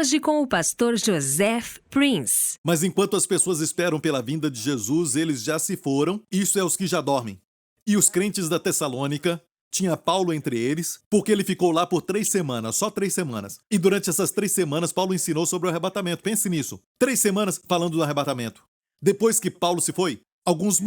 Hoje com o pastor Joseph Prince. Mas enquanto as pessoas esperam pela vinda de Jesus, eles já se foram, isso é os que já dormem. E os crentes da Tessalônica, tinha Paulo entre eles, porque ele ficou lá por 3 semanas, só 3 semanas. E durante essas 3 semanas, Paulo ensinou sobre o arrebatamento. Pense nisso. 3 semanas falando do arrebatamento. Depois que Paulo se foi, alguns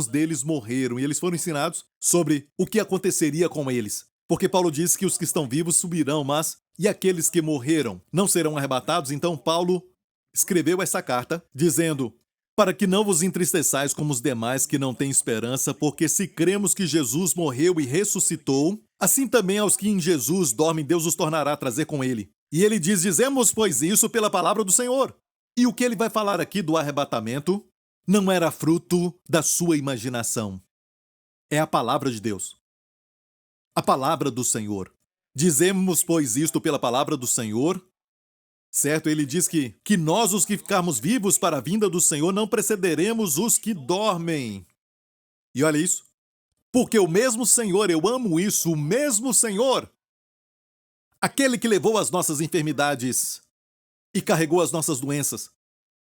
deles morreram, e eles foram ensinados sobre o que aconteceria com eles. Porque Paulo disse que os que estão vivos subirão, mas e aqueles que morreram não serão arrebatados? Então Paulo escreveu essa carta dizendo: para que não vos entristeçais como os demais que não têm esperança, porque se cremos que Jesus morreu e ressuscitou, assim também aos que em Jesus dormem Deus os tornará a trazer com ele. E ele diz: dizemos, pois, isso pela palavra do Senhor. E o que ele vai falar aqui do arrebatamento não era fruto da sua imaginação. É a palavra de Deus. A palavra do Senhor. Dizemos, pois, isto pela palavra do Senhor. Certo? Ele diz que nós, os que ficarmos vivos para a vinda do Senhor, não precederemos os que dormem. E olha isso. Porque o mesmo Senhor, eu amo isso, o mesmo Senhor, aquele que levou as nossas enfermidades e carregou as nossas doenças.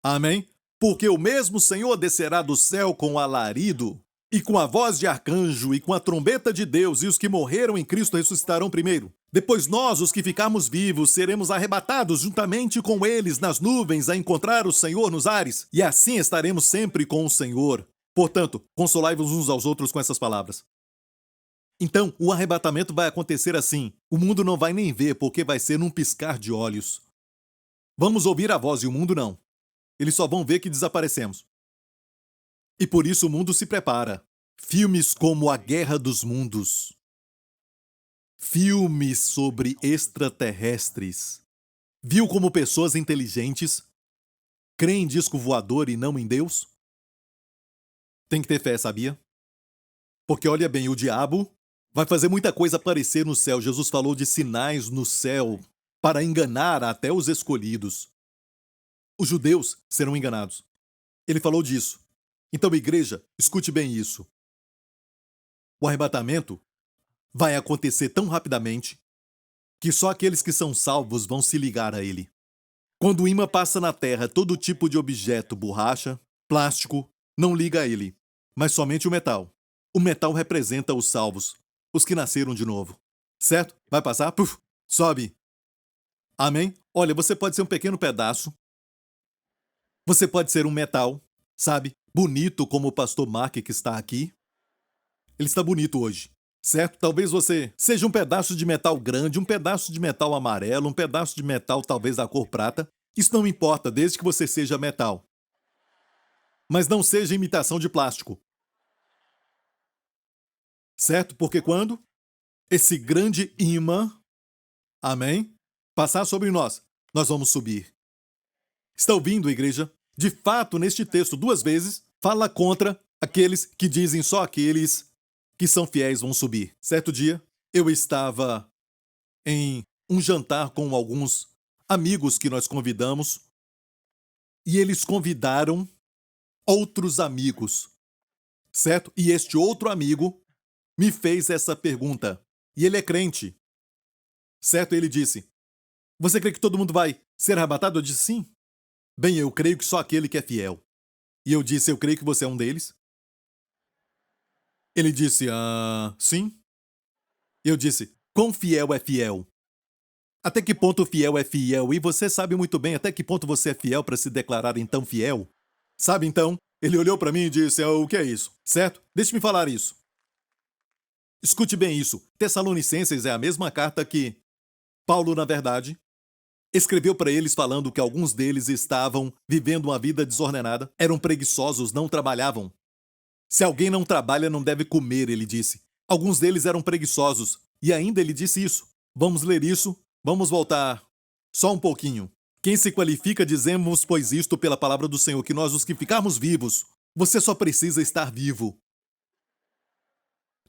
Amém? Porque o mesmo Senhor descerá do céu com alarido, e com a voz de arcanjo, e com a trombeta de Deus, e os que morreram em Cristo ressuscitarão primeiro. Depois nós, os que ficarmos vivos, seremos arrebatados juntamente com eles nas nuvens a encontrar o Senhor nos ares, e assim estaremos sempre com o Senhor. Portanto, consolai-vos uns aos outros com essas palavras. Então, o arrebatamento vai acontecer assim. O mundo não vai nem ver, porque vai ser num piscar de olhos. Vamos ouvir a voz e o mundo não. Eles só vão ver que desaparecemos. E por isso o mundo se prepara. Filmes como A Guerra dos Mundos. Filmes sobre extraterrestres. Viu como pessoas inteligentes creem em disco voador e não em Deus? Tem que ter fé, sabia? Porque olha bem, o diabo vai fazer muita coisa aparecer no céu. Jesus falou de sinais no céu para enganar até os escolhidos. Os judeus serão enganados. Ele falou disso. Então, igreja, escute bem isso. O arrebatamento vai acontecer tão rapidamente que só aqueles que são salvos vão se ligar a ele. Quando o imã passa na terra, todo tipo de objeto, borracha, plástico, não liga a ele, mas somente o metal. O metal representa os salvos, os que nasceram de novo. Certo? Vai passar? Puf, sobe. Amém? Olha, você pode ser um pequeno pedaço. Você pode ser um metal, sabe? Bonito como o pastor Mark que está aqui. Ele está bonito hoje, certo? Talvez você seja um pedaço de metal grande, um pedaço de metal amarelo, um pedaço de metal talvez da cor prata. Isso não importa, desde que você seja metal. Mas não seja imitação de plástico. Certo? Porque quando esse grande imã, amém, passar sobre nós, nós vamos subir. Está ouvindo, igreja? De fato, neste texto, 2 vezes, fala contra aqueles que dizem só aqueles que são fiéis vão subir. Certo dia, eu estava em um jantar com alguns amigos que nós convidamos e eles convidaram outros amigos, certo? E este outro amigo me fez essa pergunta. E ele é crente, certo? Ele disse: você crê que todo mundo vai ser arrebatado? Eu disse sim. Bem, eu creio que só aquele que é fiel. E eu disse: eu creio que você é um deles. Ele disse: sim. Eu disse: quão fiel é fiel? Até que ponto fiel é fiel? E você sabe muito bem até que ponto você é fiel para se declarar então fiel. Sabe então? Ele olhou para mim e disse: o que é isso? Certo? Deixe-me falar isso. Escute bem isso. Tessalonicenses é a mesma carta que Paulo, na verdade, escreveu para eles falando que alguns deles estavam vivendo uma vida desordenada, eram preguiçosos, não trabalhavam. Se alguém não trabalha, não deve comer, ele disse. Alguns deles eram preguiçosos. E ainda ele disse isso. Vamos ler isso. Vamos voltar só um pouquinho. Quem se qualifica, dizemos, pois isto pela palavra do Senhor, que nós os que ficarmos vivos, você só precisa estar vivo.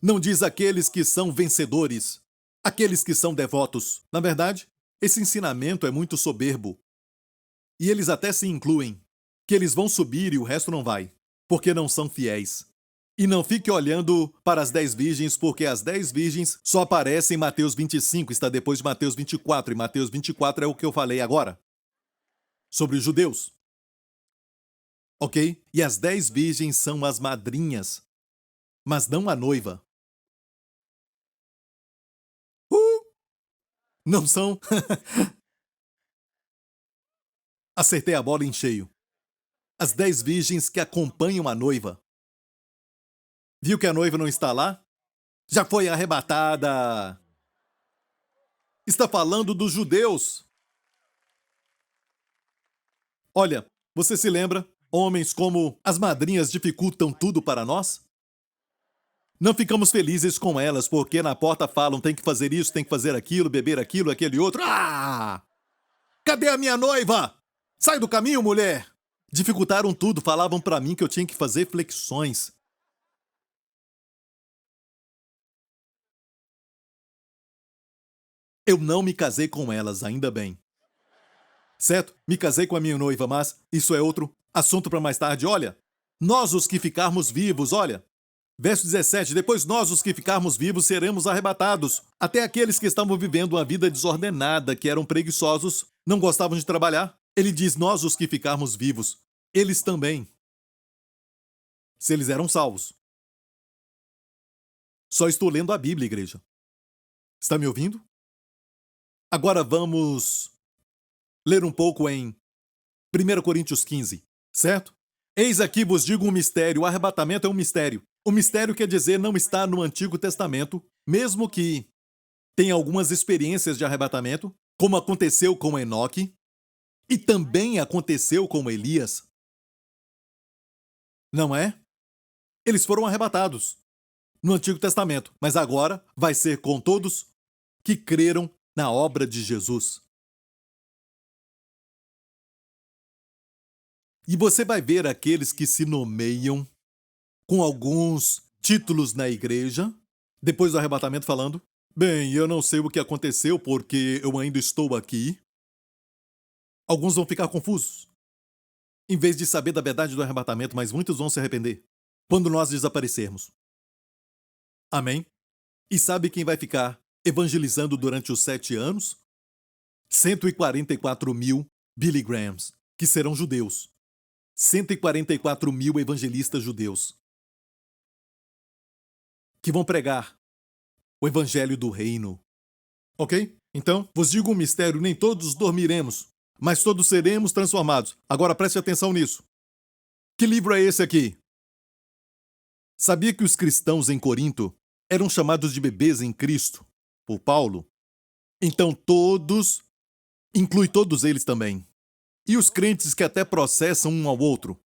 Não diz aqueles que são vencedores, aqueles que são devotos. Na verdade, esse ensinamento é muito soberbo. E eles até se incluem, que eles vão subir e o resto não vai, porque não são fiéis. E não fique olhando para as 10 virgens, porque as 10 virgens só aparecem em Mateus 25, está depois de Mateus 24, e Mateus 24 é o que eu falei agora, sobre os judeus. Ok? E as 10 virgens são as madrinhas, mas não a noiva. Não são? Acertei a bola em cheio. As 10 virgens que acompanham a noiva. Viu que a noiva não está lá? Já foi arrebatada. Está falando dos judeus. Olha, você se lembra? Homens como as madrinhas dificultam tudo para nós? Não ficamos felizes com elas porque na porta falam tem que fazer isso, tem que fazer aquilo, beber aquilo, aquele outro. Ah! Cadê a minha noiva? Sai do caminho, mulher! Dificultaram tudo, falavam para mim que eu tinha que fazer flexões. Eu não me casei com elas, ainda bem. Certo? Me casei com a minha noiva, mas isso é outro assunto para mais tarde. Olha, nós os que ficarmos vivos, olha. Verso 17, depois nós os que ficarmos vivos seremos arrebatados. Até aqueles que estavam vivendo uma vida desordenada, que eram preguiçosos, não gostavam de trabalhar. Ele diz, nós os que ficarmos vivos. Eles também. Se eles eram salvos. Só estou lendo a Bíblia, igreja. Está me ouvindo? Agora vamos ler um pouco em 1 Coríntios 15, certo? Eis aqui vos digo um mistério, o arrebatamento é um mistério. O mistério quer dizer não está no Antigo Testamento, mesmo que tenha algumas experiências de arrebatamento, como aconteceu com Enoque, e também aconteceu com Elias. Não é? Eles foram arrebatados no Antigo Testamento, mas agora vai ser com todos que creram na obra de Jesus. E você vai ver aqueles que se nomeiam com alguns títulos na igreja, depois do arrebatamento falando, bem, eu não sei o que aconteceu porque eu ainda estou aqui. Alguns vão ficar confusos, em vez de saber da verdade do arrebatamento, mas muitos vão se arrepender quando nós desaparecermos. Amém? E sabe quem vai ficar evangelizando durante os 7 anos? 144 mil Billy Grahams, que serão judeus. 144 mil evangelistas judeus que vão pregar o evangelho do reino. Ok? Então, vos digo um mistério, nem todos dormiremos, mas todos seremos transformados. Agora preste atenção nisso. Que livro é esse aqui? Sabia que os cristãos em Corinto eram chamados de bebês em Cristo, por Paulo? Então todos, inclui todos eles também. E os crentes que até processam um ao outro.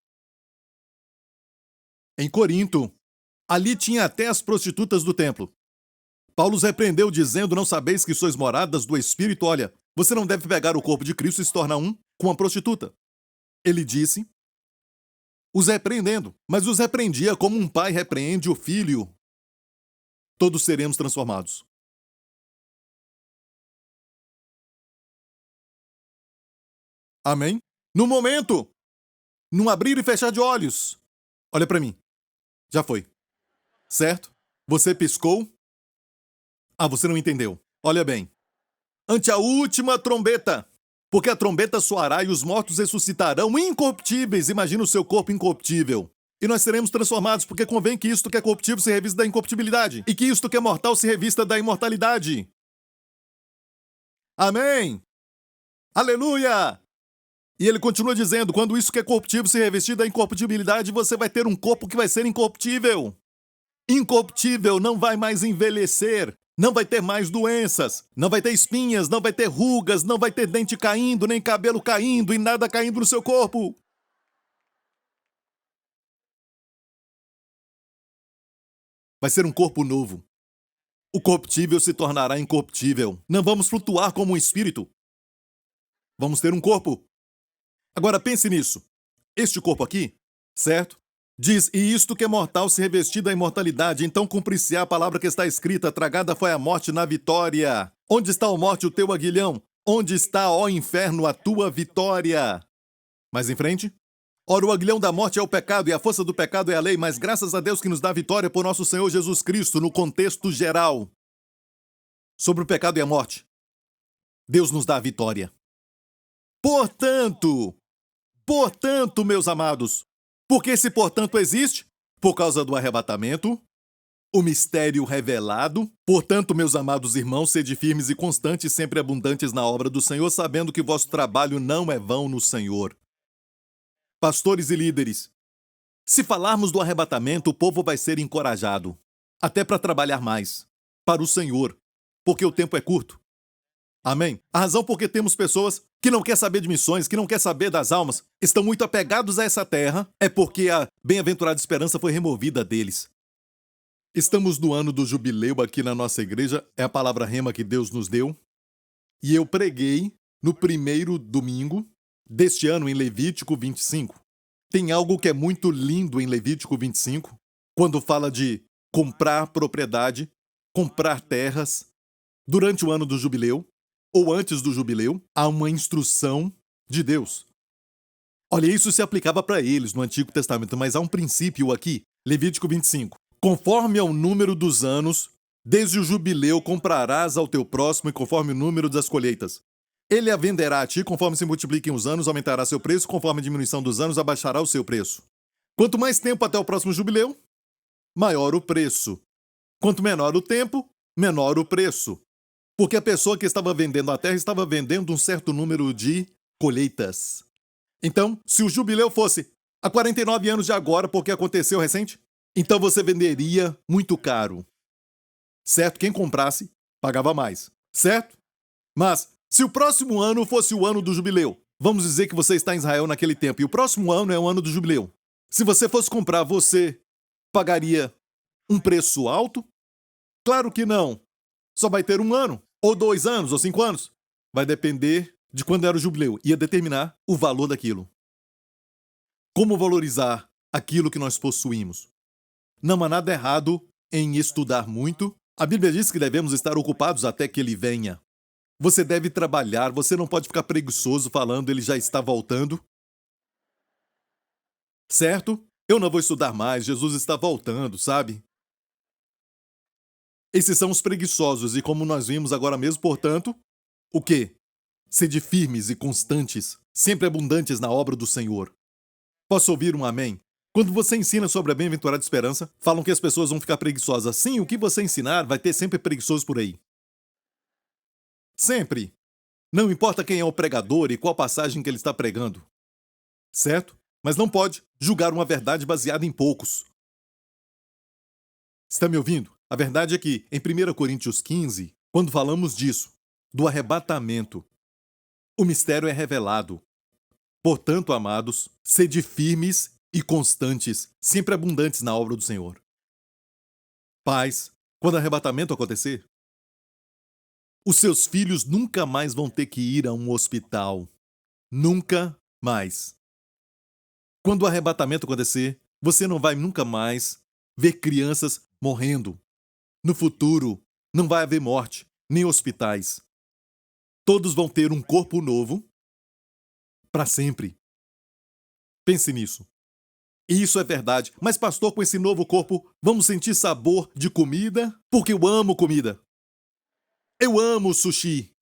Em Corinto, ali tinha até as prostitutas do templo. Paulo os repreendeu dizendo, não sabeis que sois moradas do Espírito? Olha, você não deve pegar o corpo de Cristo e se tornar um com uma prostituta. Ele disse, os repreendendo, mas os repreendia como um pai repreende o filho. Todos seremos transformados. Amém? No momento, num abrir e fechar de olhos. Olha para mim. Já foi. Certo? Você piscou? Ah, você não entendeu. Olha bem. Ante a última trombeta. Porque a trombeta soará e os mortos ressuscitarão incorruptíveis. Imagina o seu corpo incorruptível. E nós seremos transformados, porque convém que isto que é corruptível se revista da incorruptibilidade. E que isto que é mortal se revista da imortalidade. Amém? Aleluia! E ele continua dizendo, quando isso que é corruptível se revestir da incorruptibilidade, você vai ter um corpo que vai ser incorruptível. Incorruptível, não vai mais envelhecer, não vai ter mais doenças, não vai ter espinhas, não vai ter rugas, não vai ter dente caindo, nem cabelo caindo e nada caindo no seu corpo. Vai ser um corpo novo. O corruptível se tornará incorruptível. Não vamos flutuar como um espírito. Vamos ter um corpo. Agora pense nisso. Este corpo aqui, certo? Diz, e isto que é mortal se revestir da imortalidade, então cumprir-se-á a palavra que está escrita, tragada foi a morte na vitória. Onde está, ó morte, o teu aguilhão? Onde está, ó inferno, a tua vitória? Mais em frente. Ora, o aguilhão da morte é o pecado e a força do pecado é a lei, mas graças a Deus que nos dá vitória por nosso Senhor Jesus Cristo, no contexto geral. Sobre o pecado e a morte, Deus nos dá a vitória. Portanto, meus amados, porque esse portanto existe? Por causa do arrebatamento, o mistério revelado. Portanto, meus amados irmãos, sede firmes e constantes, sempre abundantes na obra do Senhor, sabendo que vosso trabalho não é vão no Senhor. Pastores e líderes, se falarmos do arrebatamento, o povo vai ser encorajado, até para trabalhar mais, para o Senhor, porque o tempo é curto. Amém? A razão por que temos pessoas que não querem saber de missões, que não querem saber das almas, estão muito apegados a essa terra, é porque a bem-aventurada esperança foi removida deles. Estamos no ano do jubileu aqui na nossa igreja, é a palavra rema que Deus nos deu, e eu preguei no primeiro domingo deste ano em Levítico 25. Tem algo que é muito lindo em Levítico 25, quando fala de comprar propriedade, comprar terras. Durante o ano do jubileu, ou antes do jubileu, há uma instrução de Deus. Olha, isso se aplicava para eles no Antigo Testamento, mas há um princípio aqui, Levítico 25. Conforme ao número dos anos, desde o jubileu comprarás ao teu próximo e conforme o número das colheitas. Ele a venderá a ti, conforme se multipliquem os anos, aumentará seu preço, conforme a diminuição dos anos, abaixará o seu preço. Quanto mais tempo até o próximo jubileu, maior o preço. Quanto menor o tempo, menor o preço. Porque a pessoa que estava vendendo a terra estava vendendo um certo número de colheitas. Então, se o jubileu fosse há 49 anos de agora, porque aconteceu recente, então você venderia muito caro. Certo? Quem comprasse, pagava mais. Certo? Mas, se o próximo ano fosse o ano do jubileu, vamos dizer que você está em Israel naquele tempo, e o próximo ano é o ano do jubileu. Se você fosse comprar, você pagaria um preço alto? Claro que não. Só vai ter 1 ano, ou 2 anos, ou 5 anos. Vai depender de quando era o jubileu. Ia determinar o valor daquilo. Como valorizar aquilo que nós possuímos? Não há nada errado em estudar muito. A Bíblia diz que devemos estar ocupados até que ele venha. Você deve trabalhar, você não pode ficar preguiçoso falando ele já está voltando. Certo? Eu não vou estudar mais, Jesus está voltando, sabe? Esses são os preguiçosos, e como nós vimos agora mesmo, portanto, o quê? Sede firmes e constantes, sempre abundantes na obra do Senhor. Posso ouvir um amém? Quando você ensina sobre a bem-aventurada esperança, falam que as pessoas vão ficar preguiçosas. Sim, o que você ensinar vai ter sempre preguiçoso por aí. Sempre. Não importa quem é o pregador e qual passagem que ele está pregando. Certo? Mas não pode julgar uma verdade baseada em poucos. Está me ouvindo? A verdade é que, em 1 Coríntios 15, quando falamos disso, do arrebatamento, o mistério é revelado. Portanto, amados, sede firmes e constantes, sempre abundantes na obra do Senhor. Pais, quando o arrebatamento acontecer, os seus filhos nunca mais vão ter que ir a um hospital. Nunca mais. Quando o arrebatamento acontecer, você não vai nunca mais ver crianças morrendo. No futuro, não vai haver morte, nem hospitais. Todos vão ter um corpo novo para sempre. Pense nisso. E isso é verdade. Mas, pastor, com esse novo corpo, vamos sentir sabor de comida? Porque eu amo comida. Eu amo sushi.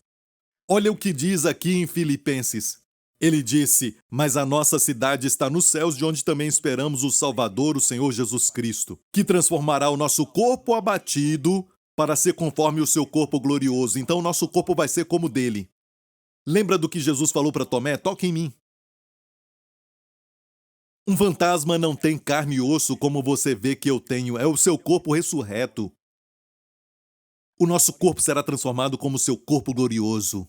Olha o que diz aqui em Filipenses. Ele disse, mas a nossa cidade está nos céus, de onde também esperamos o Salvador, o Senhor Jesus Cristo, que transformará o nosso corpo abatido para ser conforme o seu corpo glorioso. Então o nosso corpo vai ser como o dele. Lembra do que Jesus falou para Tomé? Toque em mim. Um fantasma não tem carne e osso como você vê que eu tenho. É o seu corpo ressurreto. O nosso corpo será transformado como o seu corpo glorioso.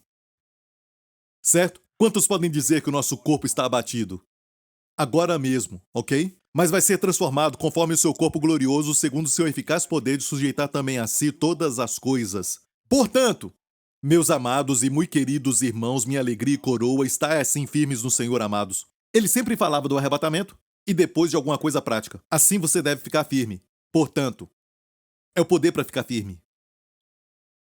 Certo? Quantos podem dizer que o nosso corpo está abatido? Agora mesmo, ok? Mas vai ser transformado conforme o seu corpo glorioso, segundo o seu eficaz poder de sujeitar também a si todas as coisas. Portanto, meus amados e muito queridos irmãos, minha alegria e coroa, está assim firmes no Senhor, amados. Ele sempre falava do arrebatamento e depois de alguma coisa prática. Assim você deve ficar firme. Portanto, é o poder para ficar firme.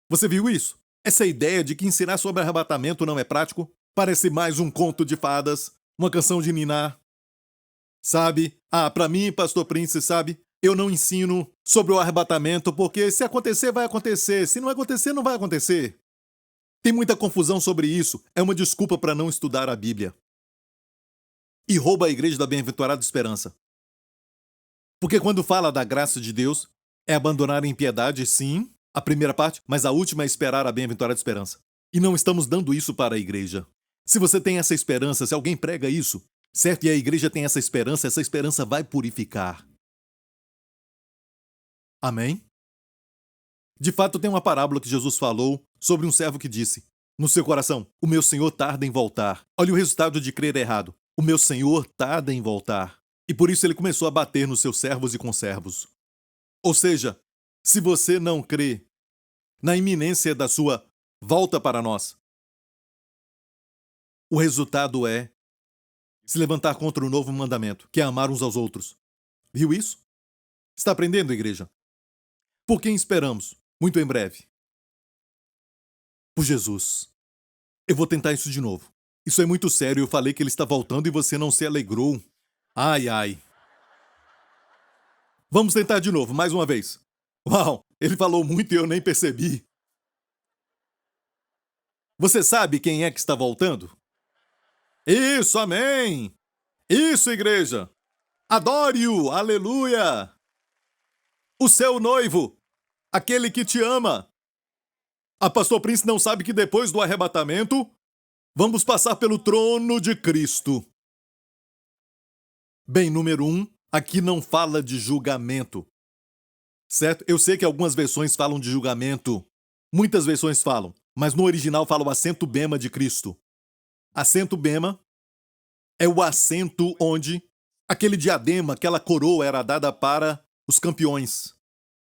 Você viu isso? Essa ideia de que ensinar sobre arrebatamento não é prático parece mais um conto de fadas, uma canção de niná. Sabe? Para mim, Pastor Prince, sabe? Eu não ensino sobre o arrebatamento, porque se acontecer, vai acontecer. Se não acontecer, não vai acontecer. Tem muita confusão sobre isso. É uma desculpa para não estudar a Bíblia. E rouba a igreja da bem-aventurada esperança. Porque quando fala da graça de Deus, é abandonar a impiedade, sim, a primeira parte, mas a última é esperar a bem-aventurada esperança. E não estamos dando isso para a igreja. Se você tem essa esperança, se alguém prega isso, certo? E a igreja tem essa esperança vai purificar. Amém? De fato, tem uma parábola que Jesus falou sobre um servo que disse, no seu coração, o meu Senhor tarda em voltar. Olha o resultado de crer errado. O meu Senhor tarda em voltar. E por isso ele começou a bater nos seus servos e conservos. Ou seja, se você não crê na iminência da sua volta para nós, o resultado é se levantar contra o novo mandamento, que é amar uns aos outros. Viu isso? Está aprendendo, igreja? Por quem esperamos? Muito em breve. Por Jesus. Eu vou tentar isso de novo. Isso é muito sério, eu falei que ele está voltando e você não se alegrou. Ai, ai. Vamos tentar de novo, mais uma vez. Uau, ele falou muito e eu nem percebi. Você sabe quem é que está voltando? Isso, amém! Isso, igreja! Adore-o, aleluia! O seu noivo, aquele que te ama. A Pastor Prince não sabe que depois do arrebatamento, vamos passar pelo trono de Cristo. Bem, número 1, aqui não fala de julgamento. Certo? Eu sei que algumas versões falam de julgamento. Muitas versões falam, mas no original fala o assento bema de Cristo. Assento bema é o assento onde aquele diadema, aquela coroa era dada para os campeões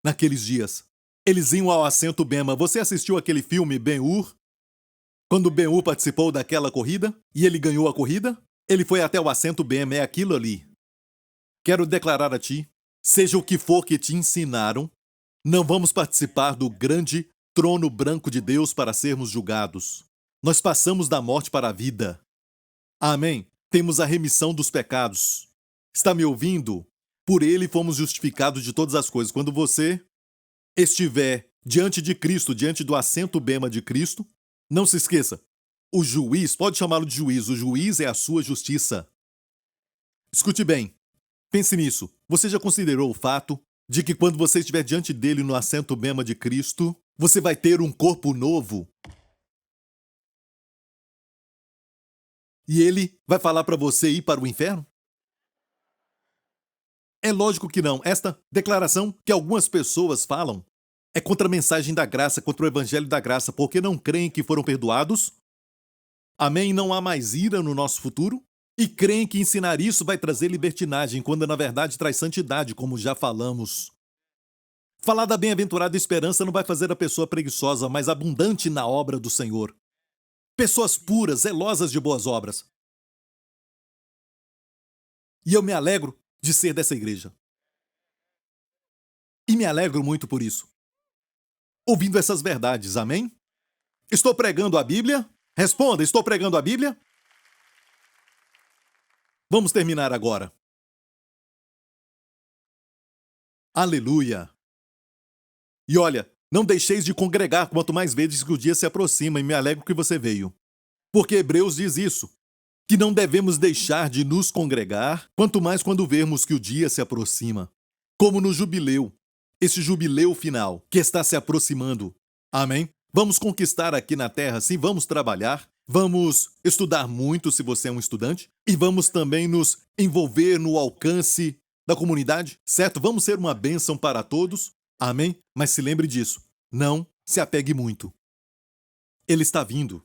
naqueles dias. Eles iam ao assento bema. Você assistiu aquele filme Ben-Hur? Quando Ben-Hur participou daquela corrida e ele ganhou a corrida, ele foi até o assento bema, é aquilo ali. Quero declarar a ti, seja o que for que te ensinaram, não vamos participar do grande trono branco de Deus para sermos julgados. Nós passamos da morte para a vida. Amém? Temos a remissão dos pecados. Está me ouvindo? Por ele fomos justificados de todas as coisas. Quando você estiver diante de Cristo, diante do assento bema de Cristo, não se esqueça, o juiz, pode chamá-lo de juiz, o juiz é a sua justiça. Escute bem, pense nisso. Você já considerou o fato de que quando você estiver diante dele no assento bema de Cristo, você vai ter um corpo novo? E ele vai falar para você ir para o inferno? É lógico que não. Esta declaração que algumas pessoas falam é contra a mensagem da graça, contra o evangelho da graça, porque não creem que foram perdoados. Amém? Não há mais ira no nosso futuro. E creem que ensinar isso vai trazer libertinagem, quando na verdade traz santidade, como já falamos. Falar da bem-aventurada esperança não vai fazer a pessoa preguiçosa, mas abundante na obra do Senhor. Pessoas puras, zelosas de boas obras. E eu me alegro de ser dessa igreja. E me alegro muito por isso. Ouvindo essas verdades, amém? Estou pregando a Bíblia? Responda, estou pregando a Bíblia? Vamos terminar agora. Aleluia! E olha, não deixeis de congregar quanto mais vezes que o dia se aproxima, e me alegro que você veio. Porque Hebreus diz isso, que não devemos deixar de nos congregar, quanto mais quando vermos que o dia se aproxima. Como no jubileu, esse jubileu final que está se aproximando. Amém? Vamos conquistar aqui na terra, sim, vamos trabalhar, vamos estudar muito se você é um estudante, e vamos também nos envolver no alcance da comunidade, certo? Vamos ser uma bênção para todos, amém? Mas se lembre disso, não se apegue muito. Ele está vindo.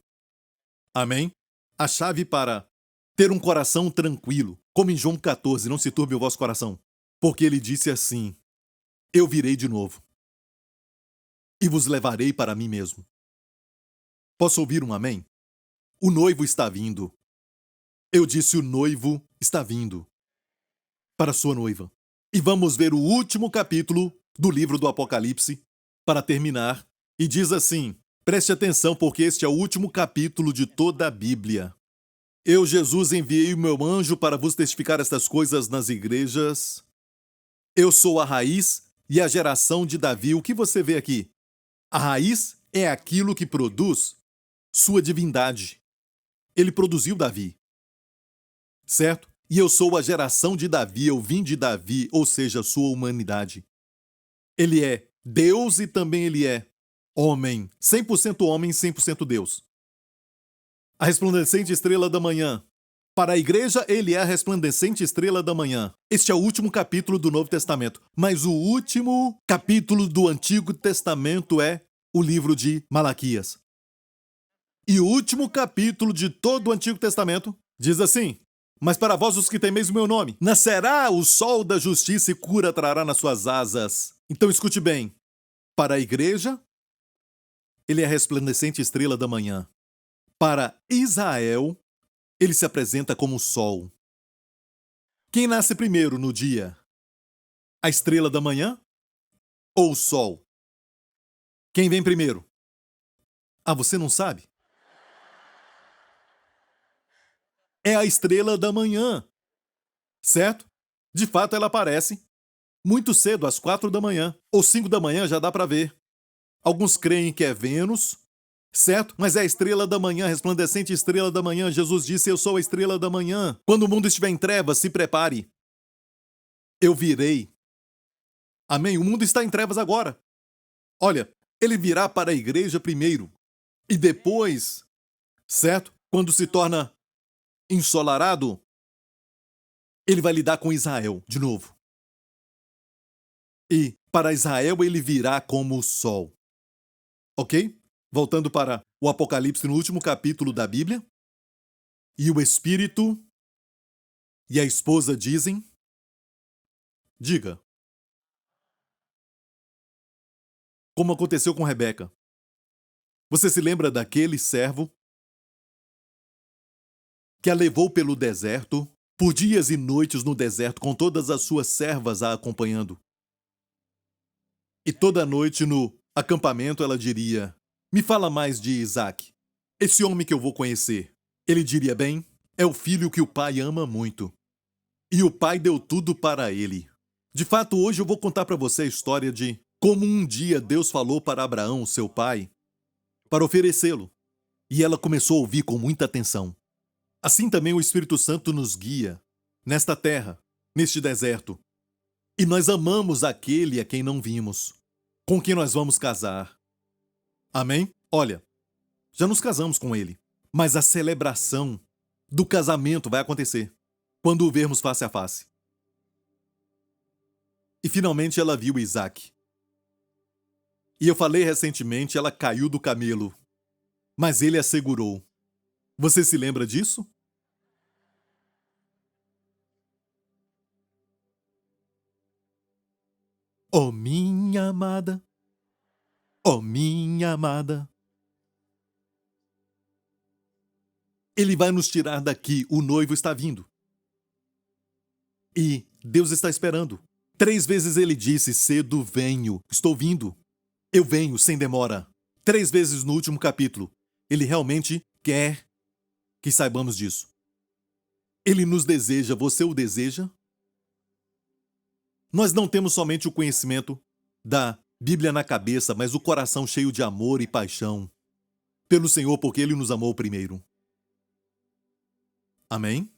Amém? A chave para ter um coração tranquilo, como em João 14, não se turbe o vosso coração, porque ele disse assim, eu virei de novo e vos levarei para mim mesmo. Posso ouvir um amém? O noivo está vindo. Eu disse o noivo está vindo para sua noiva. E vamos ver o último capítulo do livro do Apocalipse para terminar. E diz assim, preste atenção porque este é o último capítulo de toda a Bíblia. Eu, Jesus, enviei o meu anjo para vos testificar estas coisas nas igrejas. Eu sou a raiz e a geração de Davi. O que você vê aqui? A raiz é aquilo que produz sua divindade. Ele produziu Davi, certo? E eu sou a geração de Davi, eu vim de Davi, ou seja, sua humanidade. Ele é Deus e também ele é homem. 100% homem, 100% Deus. A resplandecente estrela da manhã. Para a igreja, ele é a resplandecente estrela da manhã. Este é o último capítulo do Novo Testamento. Mas o último capítulo do Antigo Testamento é o livro de Malaquias. E o último capítulo de todo o Antigo Testamento diz assim: mas para vós os que temeis o meu nome, nascerá o sol da justiça e cura trará nas suas asas. Então escute bem. Para a igreja, ele é a resplandecente estrela da manhã. Para Israel, ele se apresenta como o sol. Quem nasce primeiro no dia? A estrela da manhã ou o sol? Quem vem primeiro? Ah, você não sabe? É a estrela da manhã, certo? De fato, ela aparece muito cedo, às 4 da manhã, ou 5 da manhã, já dá para ver. Alguns creem que é Vênus, certo? Mas é a estrela da manhã, a resplandecente estrela da manhã. Jesus disse: eu sou a estrela da manhã. Quando o mundo estiver em trevas, se prepare. Eu virei. Amém? O mundo está em trevas agora. Olha, ele virá para a igreja primeiro. E depois, certo? Quando se torna ensolarado, ele vai lidar com Israel de novo. E para Israel ele virá como o sol. Ok? Voltando para o Apocalipse no último capítulo da Bíblia. E o Espírito e a esposa dizem: diga. Como aconteceu com Rebeca. Você se lembra daquele servo que a levou pelo deserto, por dias e noites no deserto, com todas as suas servas a acompanhando? E toda noite no acampamento ela diria: me fala mais de Isaac, esse homem que eu vou conhecer. Ele diria: bem, é o filho que o pai ama muito. E o pai deu tudo para ele. De fato, hoje eu vou contar para você a história de como um dia Deus falou para Abraão, seu pai, para oferecê-lo. E ela começou a ouvir com muita atenção. Assim também o Espírito Santo nos guia nesta terra, neste deserto. E nós amamos aquele a quem não vimos, com quem nós vamos casar. Amém? Olha, já nos casamos com ele, mas a celebração do casamento vai acontecer quando o vermos face a face. E finalmente ela viu Isaac. E eu falei recentemente, ela caiu do camelo, mas ele a segurou. Você se lembra disso? Oh, minha amada. Oh, minha amada. Ele vai nos tirar daqui, o noivo está vindo. E Deus está esperando. 3 vezes ele disse: cedo venho, estou vindo. Eu venho sem demora. 3 vezes no último capítulo. Ele realmente quer que saibamos disso. Ele nos deseja, você o deseja? Nós não temos somente o conhecimento da Bíblia na cabeça, mas o coração cheio de amor e paixão pelo Senhor, porque Ele nos amou primeiro. Amém?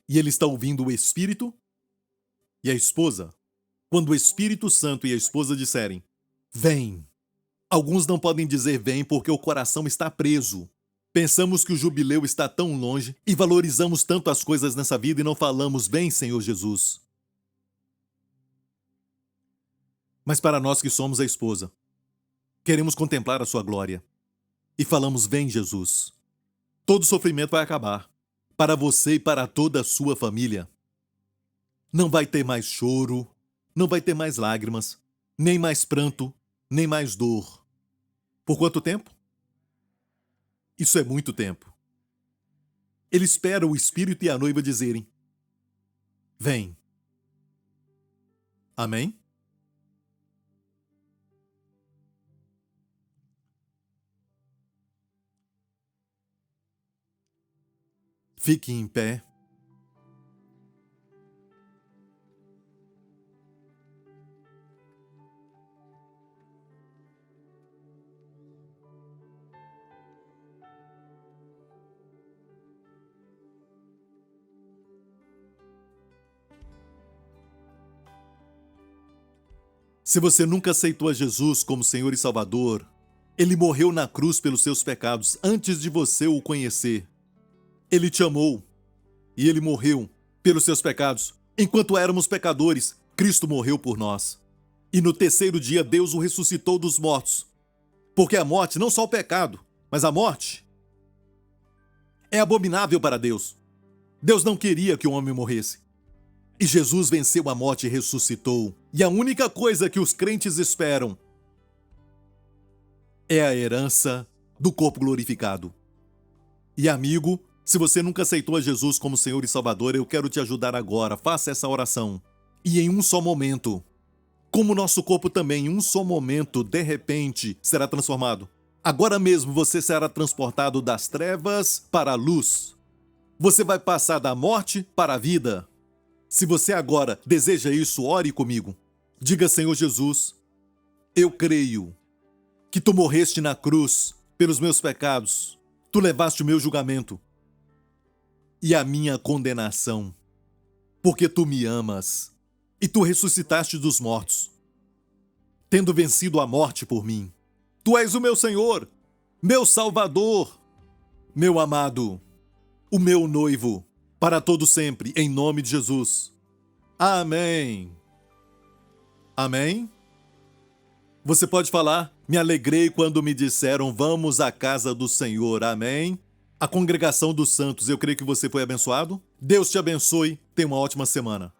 E Ele está ouvindo o Espírito e a esposa. Quando o Espírito Santo e a esposa disserem: vem. Alguns não podem dizer vem porque o coração está preso. Pensamos que o jubileu está tão longe e valorizamos tanto as coisas nessa vida e não falamos: vem, Senhor Jesus. Mas para nós que somos a esposa, queremos contemplar a sua glória. E falamos: vem, Jesus. Todo sofrimento vai acabar. Para você e para toda a sua família. Não vai ter mais choro, não vai ter mais lágrimas, nem mais pranto, nem mais dor. Por quanto tempo? Isso é muito tempo. Ele espera o Espírito e a noiva dizerem: vem. Amém? Fique em pé. Se você nunca aceitou a Jesus como Senhor e Salvador, Ele morreu na cruz pelos seus pecados antes de você o conhecer. Ele te amou e Ele morreu pelos seus pecados. Enquanto éramos pecadores, Cristo morreu por nós. E no terceiro dia Deus o ressuscitou dos mortos. Porque a morte, não só o pecado, mas a morte, é abominável para Deus. Deus não queria que o homem morresse. E Jesus venceu a morte e ressuscitou. E a única coisa que os crentes esperam é a herança do corpo glorificado. E amigo, se você nunca aceitou a Jesus como Senhor e Salvador, eu quero te ajudar agora. Faça essa oração. E em um só momento, como o nosso corpo também, em um só momento, de repente, será transformado. Agora mesmo você será transportado das trevas para a luz. Você vai passar da morte para a vida. Se você agora deseja isso, ore comigo. Diga: Senhor Jesus, eu creio que Tu morreste na cruz pelos meus pecados. Tu levaste o meu julgamento e a minha condenação, porque Tu me amas e Tu ressuscitaste dos mortos, tendo vencido a morte por mim. Tu és o meu Senhor, meu Salvador, meu amado, o meu noivo, para todo sempre, em nome de Jesus. Amém. Amém? Você pode falar: me alegrei quando me disseram, vamos à casa do Senhor. Amém? A congregação dos santos, eu creio que você foi abençoado. Deus te abençoe. Tenha uma ótima semana.